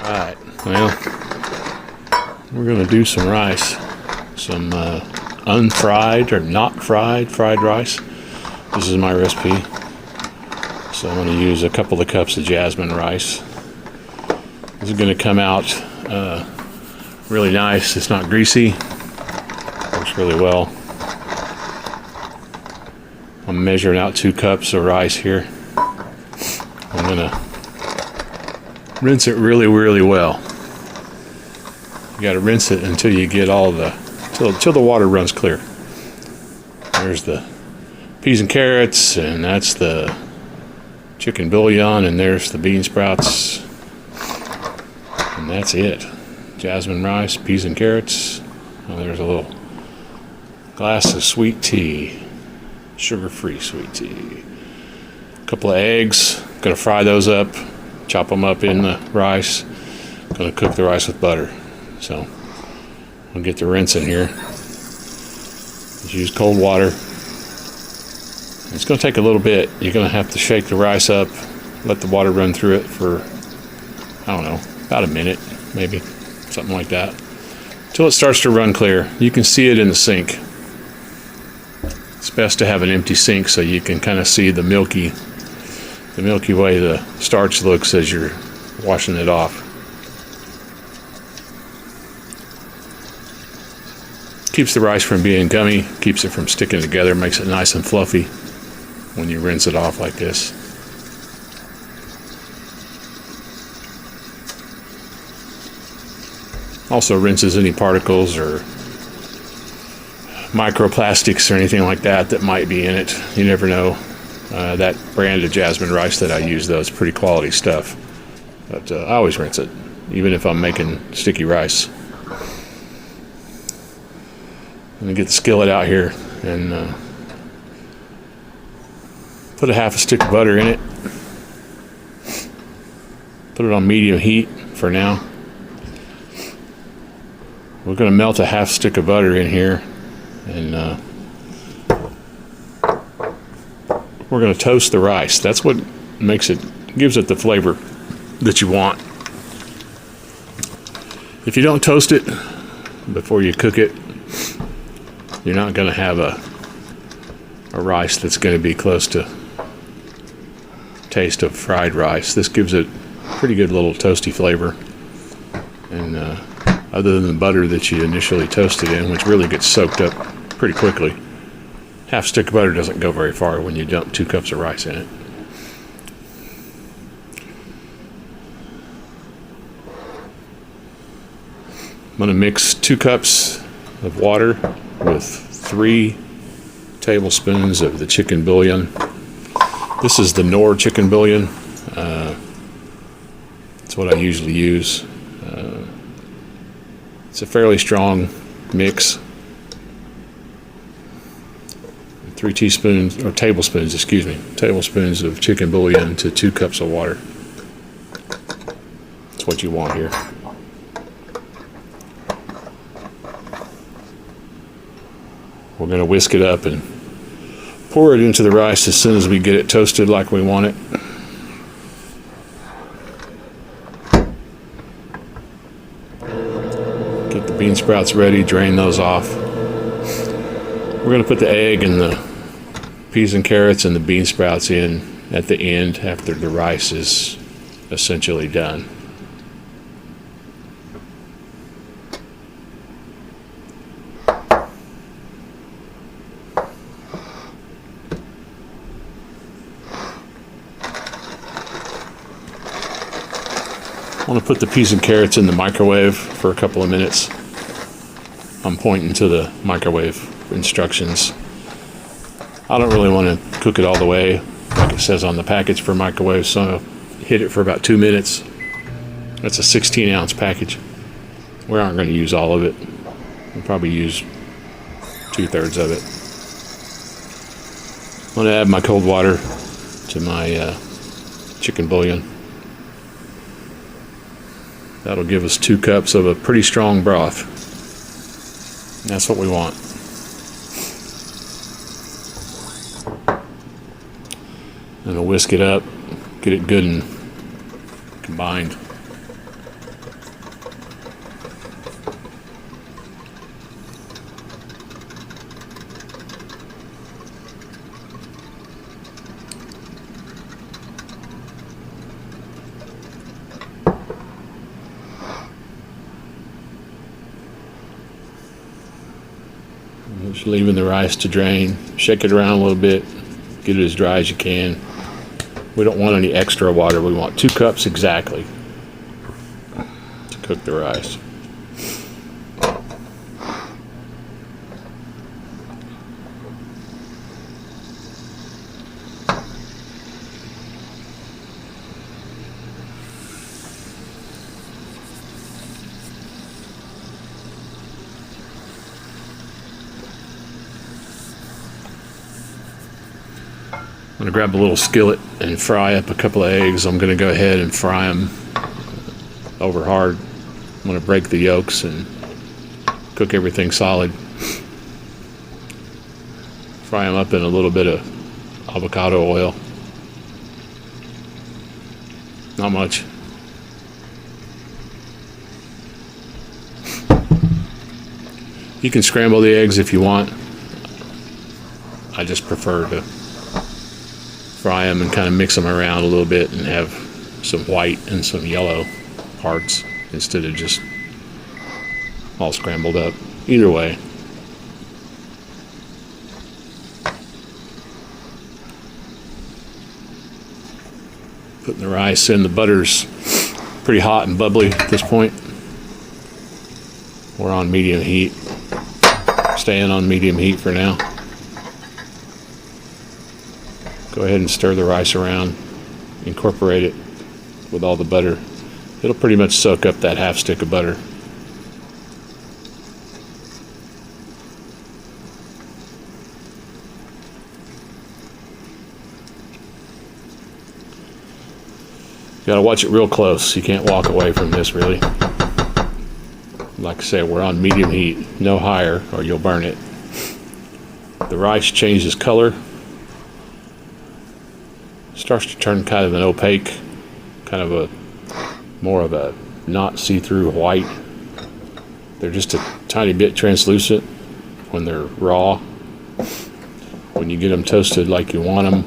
Alright, well, we're going to do some rice. Some unfried or not fried rice. This is my recipe. So I'm going to use a couple of cups of jasmine rice. This is going to come out really nice. It's not greasy. Works really well. I'm measuring out 2 cups of rice here. I'm going to rinse it really, really well. You got to rinse it until you get all until the water runs clear. There's the peas and carrots, and that's the chicken bouillon, and there's the bean sprouts, and that's it. Jasmine rice, peas and carrots. Oh, there's a little glass of sweet tea, sugar-free sweet tea. A couple of eggs. Gonna fry those up, chop them up in the rice. Gonna cook the rice with butter. So I'll get the rinse in here. Just use cold water. It's going to take a little bit. You're going to have to shake the rice up, let the water run through it for, I don't know, about a minute, maybe, something like that, until it starts to run clear. You can see it in the sink. It's best to have an empty sink so you can kind of see the milky way the starch looks as you're washing it off. Keeps the rice from being gummy, keeps it from sticking together, makes it nice and fluffy when you rinse it off like this. Also rinses any particles or microplastics or anything like that might be in it. You never know. That brand of jasmine rice that I use, though, is pretty quality stuff. But I always rinse it, even if I'm making sticky rice. I'm going to get the skillet out here and put a half a stick of butter in it. Put it on medium heat for now. We're going to melt a half stick of butter in here, and we're going to toast the rice. That's what gives it the flavor that you want. If you don't toast it before you cook it, you're not going to have a rice that's going to be close to taste of fried rice. This gives it pretty good little toasty flavor. And other than the butter that you initially toasted in, which really gets soaked up pretty quickly, half stick of butter doesn't go very far when you dump 2 cups of rice in it. I'm going to mix 2 cups of water with 3 tablespoons of the chicken bouillon. This is the Knorr chicken bouillon. That's what I usually use. It's a fairly strong mix. 3 tablespoons of chicken bouillon to 2 cups of water. That's what you want here. We're going to whisk it up and pour it into the rice as soon as we get it toasted like we want it. Get the bean sprouts ready, drain those off. We're going to put the egg and the peas and carrots and the bean sprouts in at the end after the rice is essentially done. I want to put the peas and carrots in the microwave for a couple of minutes. I'm pointing to the microwave instructions. I don't really want to cook it all the way, like it says on the package for microwave, so I'll hit it for about 2 minutes. That's a 16-ounce package. We aren't going to use all of it. We'll probably use 2/3 of it. I'm going to add my cold water to my chicken bouillon. That'll give us 2 cups of a pretty strong broth. And that's what we want. And I'll whisk it up, get it good and combined. Just leaving the rice to drain. Shake it around a little bit. Get it as dry as you can. We don't want any extra water. We want 2 cups exactly to cook the rice. I'm going to grab a little skillet and fry up a couple of eggs. I'm going to go ahead and fry them over hard. I'm going to break the yolks and cook everything solid. Fry them up in a little bit of avocado oil. Not much. You can scramble the eggs if you want. I just prefer to fry them and kind of mix them around a little bit and have some white and some yellow parts instead of just all scrambled up. Either way. Putting the rice in, the butter's pretty hot and bubbly at this point. We're on medium heat. Staying on medium heat for now. Go ahead and stir the rice around, incorporate it with all the butter. It'll pretty much soak up that half stick of butter. You gotta watch it real close. You can't walk away from this, really. Like I said, we're on medium heat, no higher, or you'll burn it. The rice changes color. Starts to turn kind of an opaque, kind of a more of a not see-through white. They're just a tiny bit translucent when they're raw. When you get them toasted like you want them,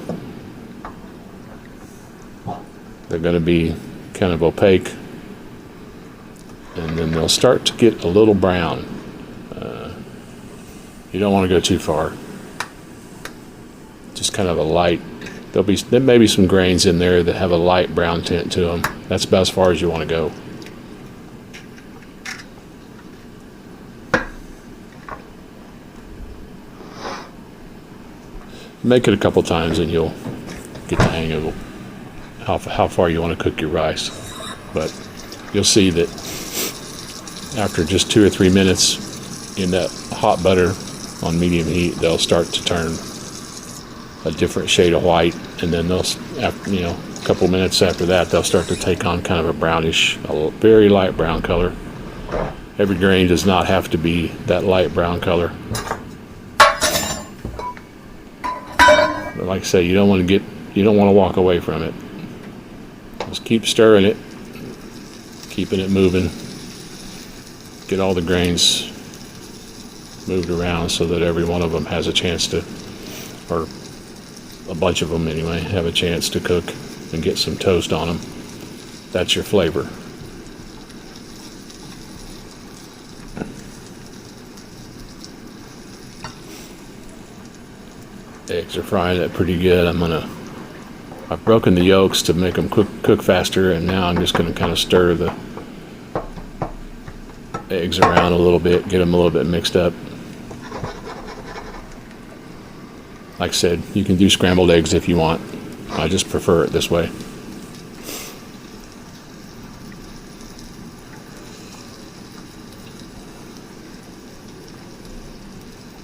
they're going to be kind of opaque, and then they'll start to get a little brown. You don't want to go too far. Just kind of a light. There may be some grains in there that have a light brown tint to them. That's about as far as you want to go. Make it a couple times and you'll get the hang of how far you want to cook your rice. But you'll see that after just 2 or 3 minutes in that hot butter on medium heat, they'll start to turn a different shade of white, and then they'll, after, a couple minutes after that, they'll start to take on kind of a brownish, a very light brown color. Every grain does not have to be that light brown color. But like I say, you don't want to walk away from it. Just keep stirring it, keeping it moving. Get all the grains moved around so that every one of them has a chance to, or a bunch of them anyway, have a chance to cook and get some toast on them. That's your flavor. Eggs are frying up pretty good. I've broken the yolks to make them cook faster, and now I'm just going to kind of stir the eggs around a little bit, get them a little bit mixed up. Like I said, you can do scrambled eggs if you want. I just prefer it this way.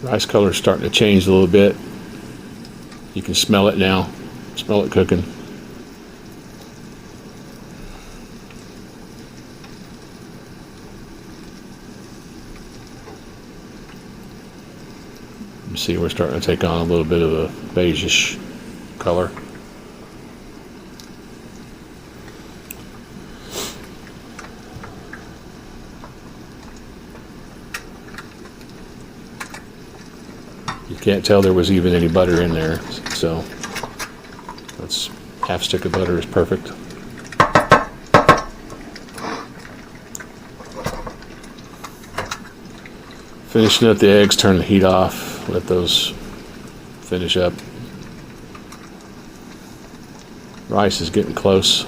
Rice color's starting to change a little bit. You can smell it now. Smell it cooking. You see we're starting to take on a little bit of a beigeish color. You can't tell there was even any butter in there, so that's half stick of butter is perfect. Finishing up the eggs, turn the heat off. let those finish up. Rice is getting close.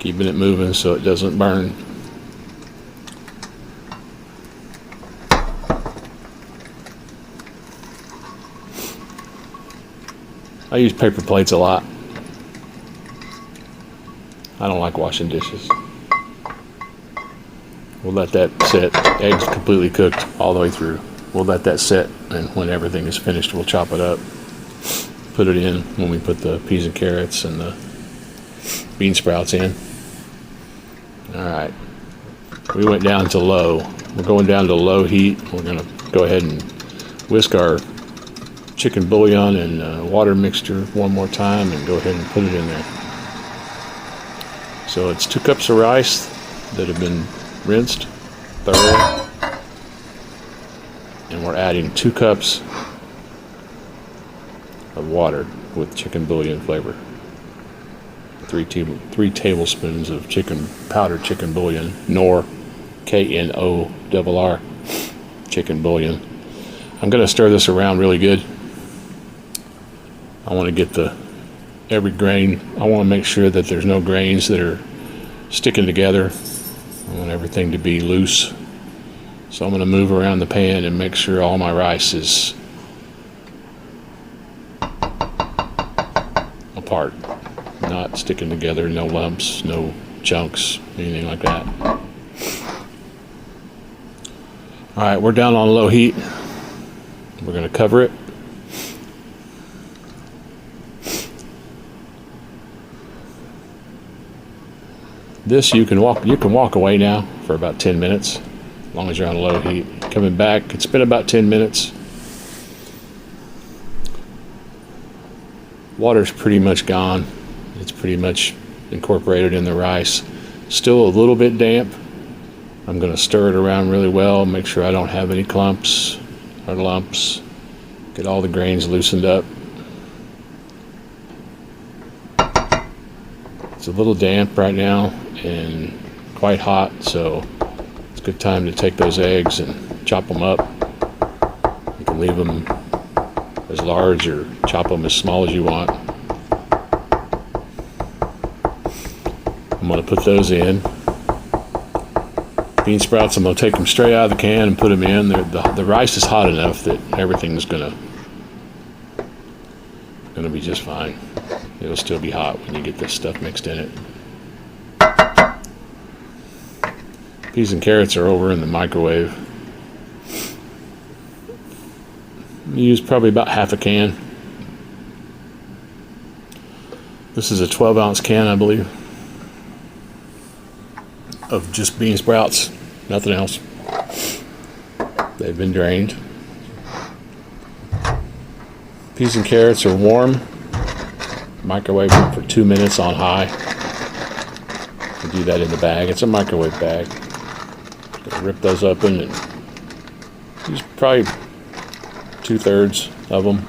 Keeping it moving so it doesn't burn. I use paper plates a lot. I don't like washing dishes. We'll let that sit. Eggs completely cooked all the way through. We'll let that sit, and when everything is finished, we'll chop it up. Put it in when we put the peas and carrots and the bean sprouts in. Alright. We went down to low. We're going down to low heat. We're going to go ahead and whisk our chicken bouillon and water mixture one more time and go ahead and put it in there. So it's 2 cups of rice that have been rinsed thoroughly, and we're adding 2 cups of water with chicken bouillon flavor. 3 tablespoons of powdered chicken bouillon, Knorr, K-N-O-R-R, chicken bouillon. I'm going to stir this around really good. I want to get every grain. I want to make sure that there's no grains that are sticking together. I want everything to be loose. So I'm going to move around the pan and make sure all my rice is apart, not sticking together, no lumps, no chunks, anything like that. Alright, we're down on low heat. We're going to cover it. This you can walk away now for about 10 minutes, as long as you're on low heat. Coming back, it's been about 10 minutes. Water's pretty much gone. It's pretty much incorporated in the rice. Still a little bit damp. I'm going to stir it around really well, make sure I don't have any clumps or lumps. Get all the grains loosened up. It's a little damp right now and quite hot, so it's a good time to take those eggs and chop them up. You can leave them as large or chop them as small as you want. I'm going to put those in. Bean sprouts, I'm going to take them straight out of the can and put them in. The rice is hot enough that everything's going to be just fine. It'll still be hot when you get this stuff mixed in it. Peas and carrots are over in the microwave. Use probably about half a can. This is a 12-ounce can, I believe, of just bean sprouts, nothing else. They've been drained. Peas and carrots are warm. Microwave them for 2 minutes on high. You do that in the bag. It's a microwave bag. Rip those open and use probably 2/3 of them.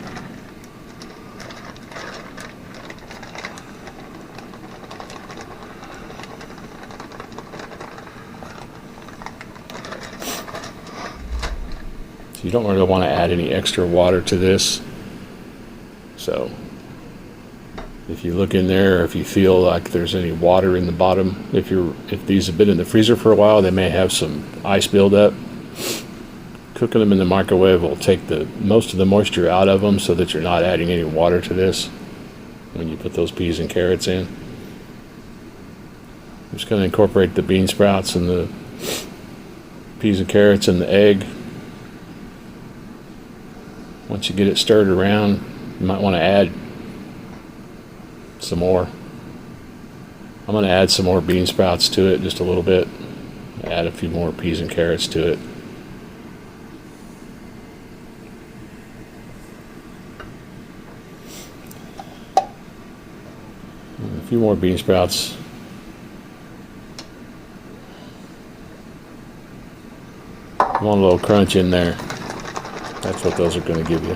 So you don't really want to add any extra water to this. So if you look in there, if you feel like there's any water in the bottom, if these have been in the freezer for a while, they may have some ice buildup. Cooking them in the microwave will take most of the moisture out of them so that you're not adding any water to this when you put those peas and carrots in. I'm just going to incorporate the bean sprouts and the peas and carrots and the egg. Once you get it stirred around, you might want to add some more. I'm going to add some more bean sprouts to it, just a little bit. Add a few more peas and carrots to it. And a few more bean sprouts. I want a little crunch in there. That's what those are going to give you.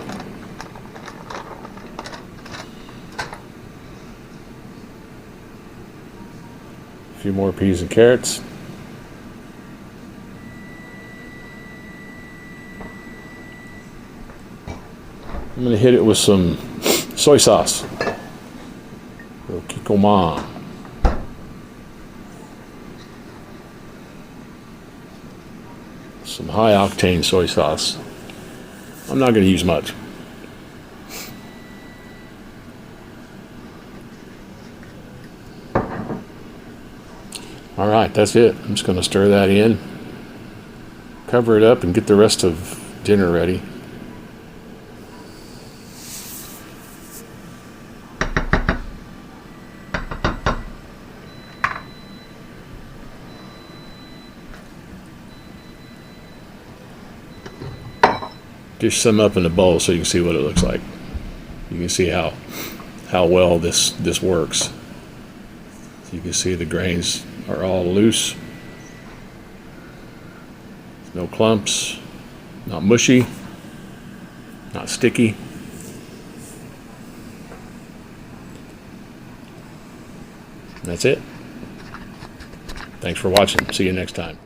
few more peas and carrots. I'm going to hit it with some soy sauce. A little kikkoman. Some high octane soy sauce. I'm not going to use much. All right, that's it. I'm just going to stir that in, cover it up, and get the rest of dinner ready. Dish some up in a bowl so you can see what it looks like. You can see how well this works. You can see the grains are all loose. No clumps, not mushy, not sticky. That's it. Thanks for watching. See you next time.